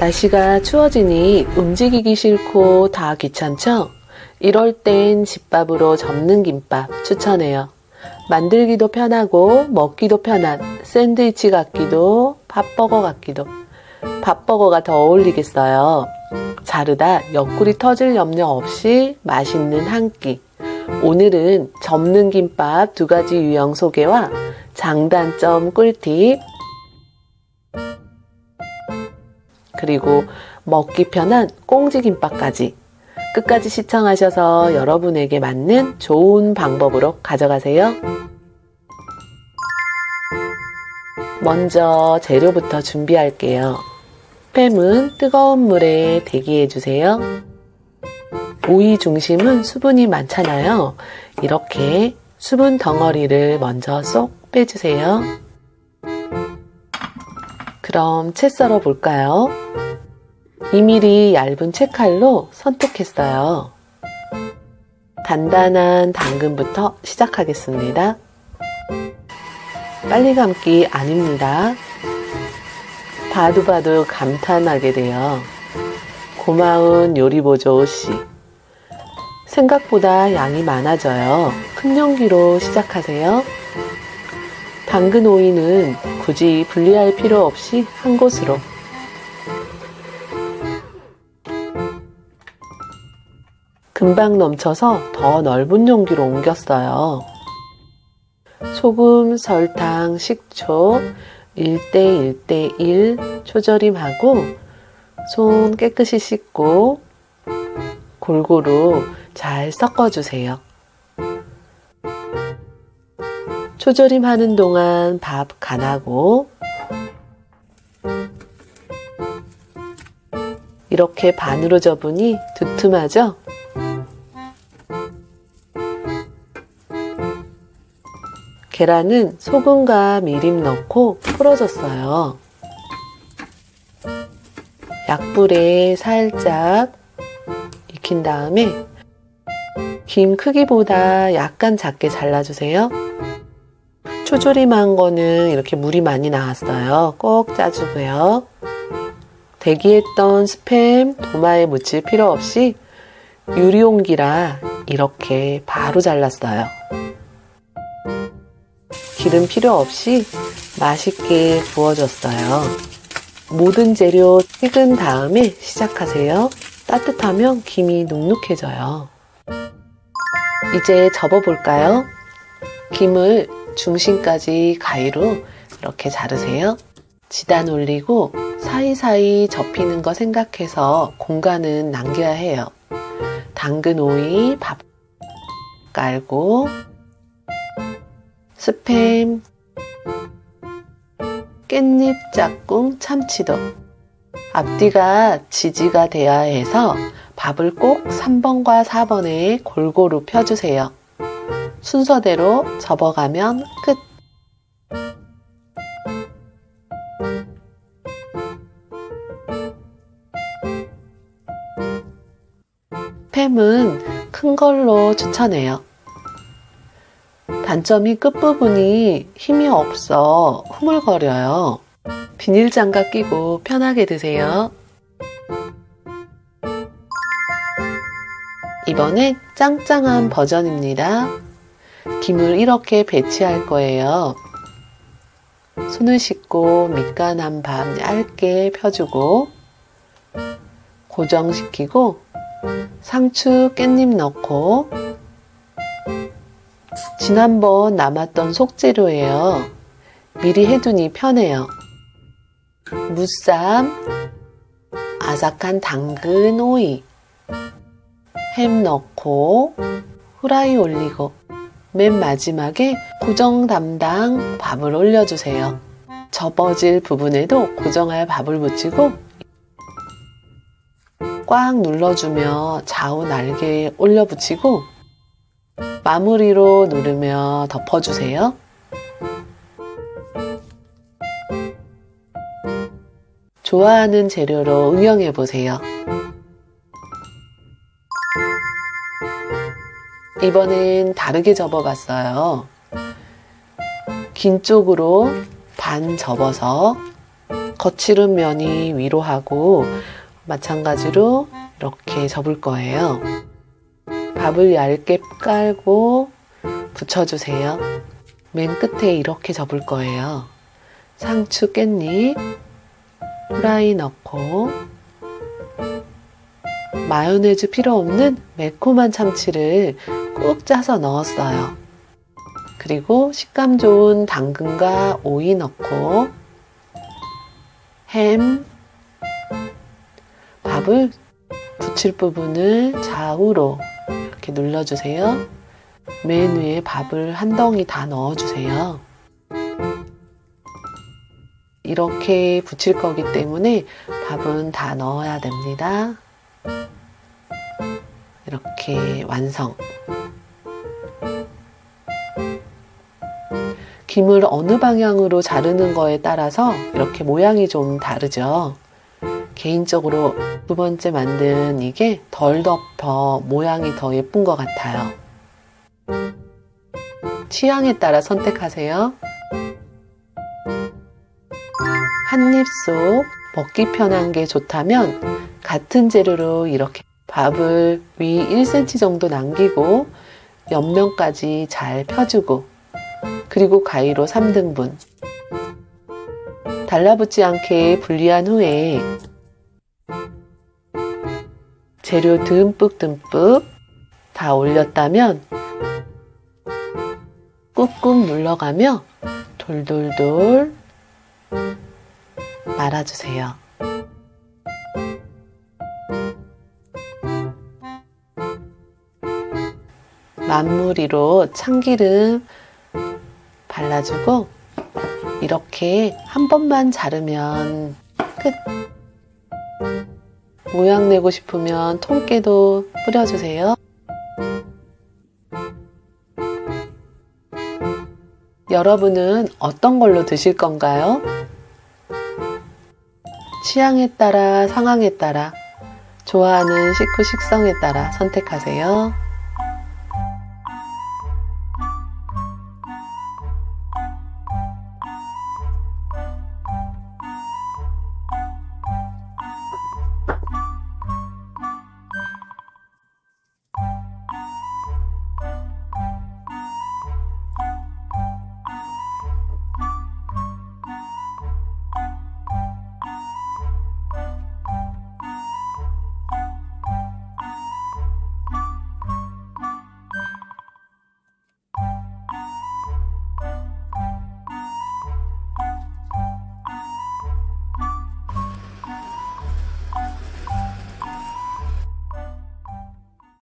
날씨가 추워지니 움직이기 싫고 다 귀찮죠? 이럴 땐 집밥으로 접는 김밥 추천해요. 만들기도 편하고 먹기도 편한 샌드위치 같기도 밥버거 같기도. 밥버거가 더 어울리겠어요. 자르다 옆구리 터질 염려 없이 맛있는 한 끼. 오늘은 접는 김밥 2가지 유형 소개와 장단점 꿀팁, 그리고 먹기 편한 꽁지김밥까지 끝까지 시청하셔서 여러분에게 맞는 좋은 방법으로 가져가세요. 먼저 재료부터 준비할게요. 스팸은 뜨거운 물에 대기해주세요. 오이 중심은 수분이 많잖아요. 이렇게 수분 덩어리를 먼저 쏙 빼주세요. 그럼 채 썰어 볼까요? 2mm 얇은 채칼로 선택했어요. 단단한 당근부터 시작하겠습니다. 빨리 감기 아닙니다. 봐도 감탄하게 돼요. 고마운 요리보조 오씨. 생각보다 양이 많아져요. 큰 용기로 시작하세요. 당근 오이는 굳이 분리할 필요 없이 한 곳으로. 금방 넘쳐서 더 넓은 용기로 옮겼어요. 소금, 설탕, 식초 1:1:1 초절임하고 손 깨끗이 씻고 골고루 잘 섞어주세요. 초절임하는 동안 밥 간하고 이렇게 반으로 접으니 두툼하죠? 계란은 소금과 미림 넣고 풀어줬어요. 약불에 살짝 익힌 다음에 김 크기보다 약간 작게 잘라주세요. 초조림한 거는 이렇게 물이 많이 나왔어요. 꼭 짜주고요. 대기했던 스팸 도마에 묻힐 필요 없이 유리용기라 이렇게 바로 잘랐어요. 기름 필요 없이 맛있게 구워줬어요. 모든 재료 식은 다음에 시작하세요. 따뜻하면 김이 눅눅해져요. 이제 접어볼까요? 김을 중심까지 가위로 이렇게 자르세요. 지단 올리고 사이사이 접히는 거 생각해서 공간은 남겨야 해요. 당근 오이 밥 깔고 스팸, 깻잎, 짝꿍, 참치도. 앞뒤가 지지가 돼야 해서 밥을 꼭 3번과 4번에 골고루 펴주세요. 순서대로 접어가면 끝. 스팸은 큰 걸로 추천해요. 단점이 끝부분이 힘이 없어 흐물거려요. 비닐장갑 끼고 편하게 드세요. 이번엔 짱짱한 버전입니다. 김을 이렇게 배치할 거예요. 손을 씻고 밑간한 밥 얇게 펴주고 고정시키고 상추, 깻잎 넣고 지난번 남았던 속재료예요. 미리 해두니 편해요. 무쌈, 아삭한 당근 오이, 햄 넣고 후라이 올리고 맨 마지막에 고정 담당 밥을 올려주세요. 접어질 부분에도 고정할 밥을 붙이고 꽉 눌러주며 좌우 날개에 올려 붙이고 마무리로 누르며 덮어주세요. 좋아하는 재료로 응용해보세요. 이번엔 다르게 접어봤어요. 긴 쪽으로 반 접어서 거칠은 면이 위로 하고 마찬가지로 이렇게 접을 거예요. 밥을 얇게 깔고 붙여주세요. 맨 끝에 이렇게 접을 거예요. 상추, 깻잎, 후라이 넣고 마요네즈 필요 없는 매콤한 참치를 꾹 짜서 넣었어요. 그리고 식감 좋은 당근과 오이 넣고 햄, 밥을 붙일 부분을 좌우로 이렇게 눌러주세요. 맨 위에 밥을 한 덩이 다 넣어주세요. 이렇게 붙일 거기 때문에 밥은 다 넣어야 됩니다. 이렇게 완성. 김을 어느 방향으로 자르는 거에 따라서 이렇게 모양이 좀 다르죠. 개인적으로 두 번째 만든 이게 덜 덮어 모양이 더 예쁜 것 같아요. 취향에 따라 선택하세요. 한 입 쏙 먹기 편한 게 좋다면 같은 재료로 이렇게 밥을 위 1cm 정도 남기고 옆면까지 잘 펴주고 그리고 가위로 3등분 달라붙지 않게 분리한 후에 재료 듬뿍듬뿍 다 올렸다면 꾹꾹 눌러가며 돌돌돌 말아주세요. 만무리로 참기름 발라주고 이렇게 한 번만 자르면 끝. 모양 내고 싶으면 통깨도 뿌려주세요. 여러분은 어떤 걸로 드실 건가요? 취향에 따라, 상황에 따라, 좋아하는 식후 식성에 따라 선택하세요.